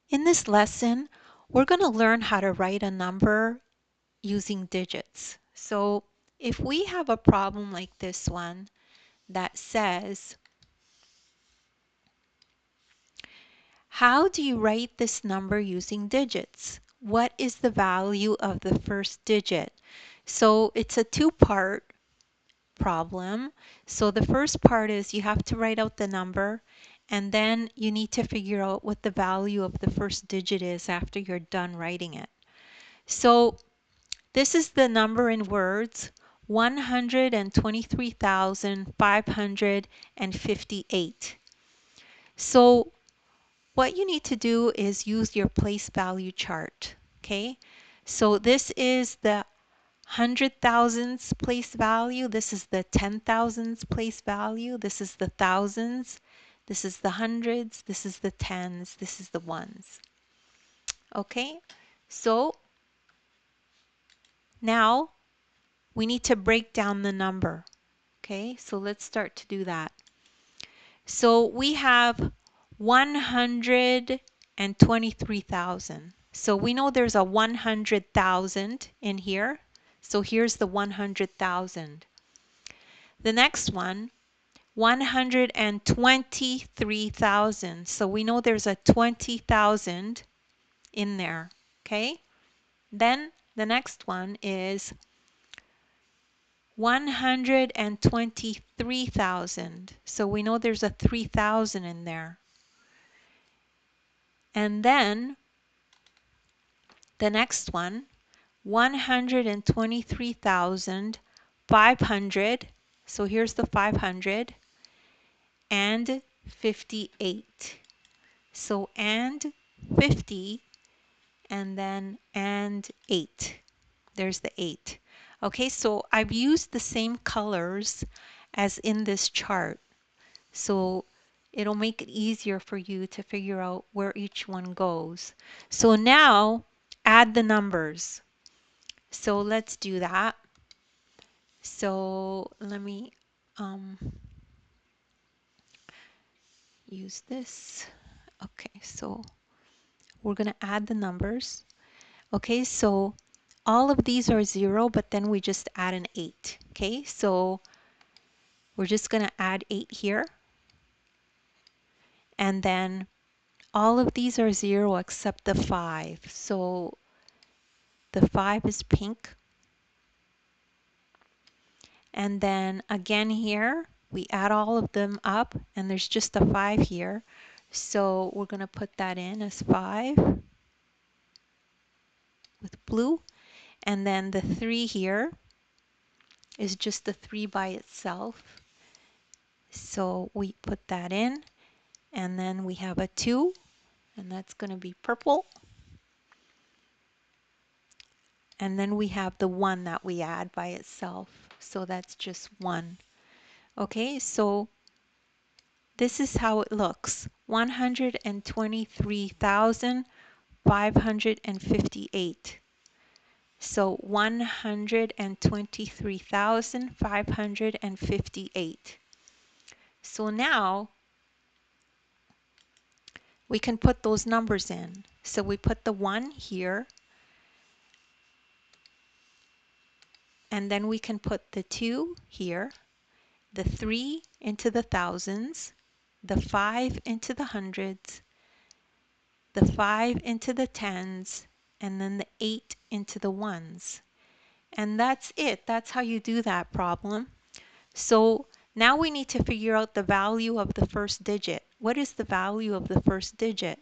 In this lesson, we're going to learn how to write a number using digits. So if we have a problem like this one that says, how do you write this number using digits? What is the value of the first digit? So it's a two-part problem. So the first part is you have to write out the number, and then you need to figure out what the value of the first digit is after you're done writing it. So this is the number in words, 123,558. So what you need to do is use your place value chart. Okay, so this is the hundred thousands place value, this is the 10,000s place value, this is the thousands, this is the hundreds, this is the tens, this is the ones. Okay, so now we need to break down the number. Okay, so let's start to do that. So we have 123,000. So we know there's a 100,000 in here. So here's the 100,000. The next one, 123,000. So we know there's a 20,000 in there. Okay. Then the next one is 123,000. So we know there's a 3,000 in there. And then the next one, 123,500. So here's the 500 and 58. So and 50 and then and 8. There's the 8. Okay, so I've used the same colors as in this chart. So it'll make it easier for you to figure out where each one goes. So now add the numbers. So let's do that. So let me use this. Okay, so we're going to add the numbers. Okay, so all of these are 0, but then we just add an 8. Okay, so we're just going to add 8 here. And then all of these are 0 except the 5. So the 5 is pink. And then again here, we add all of them up, and there's just a 5 here. So we're going to put that in as 5 with blue. And then the 3 here is just the 3 by itself. So we put that in. And then we have a 2, and that's going to be purple. And then we have the 1 that we add by itself. So that's just 1. Okay, so this is how it looks. 123,558. So 123,558. So now we can put those numbers in. So we put the 1 here, and then we can put the 2 here, the 3 into the thousands, the 5 into the hundreds, the 5 into the tens, and then the 8 into the ones. And that's it. That's how you do that problem. So now we need to figure out the value of the first digit. What is the value of the first digit?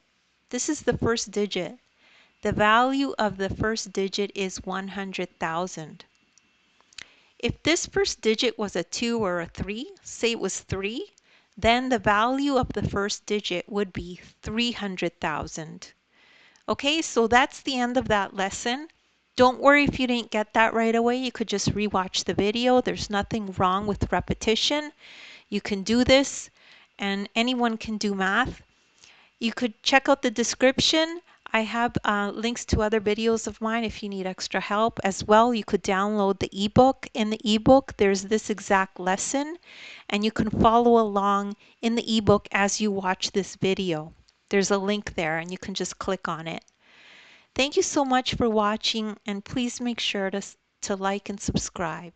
This is the first digit. The value of the first digit is 100,000. If this first digit was a 2 or a 3, say it was 3, then the value of the first digit would be 300,000. Okay, so that's the end of that lesson. Don't worry if you didn't get that right away. You could just rewatch the video. There's nothing wrong with repetition. You can do this, and anyone can do math. You could check out the description. I have links to other videos of mine if you need extra help. As well, you could download the ebook. In the ebook, there's this exact lesson, and you can follow along in the ebook as you watch this video. There's a link there and you can just click on it. Thank you so much for watching, and please make sure to like and subscribe.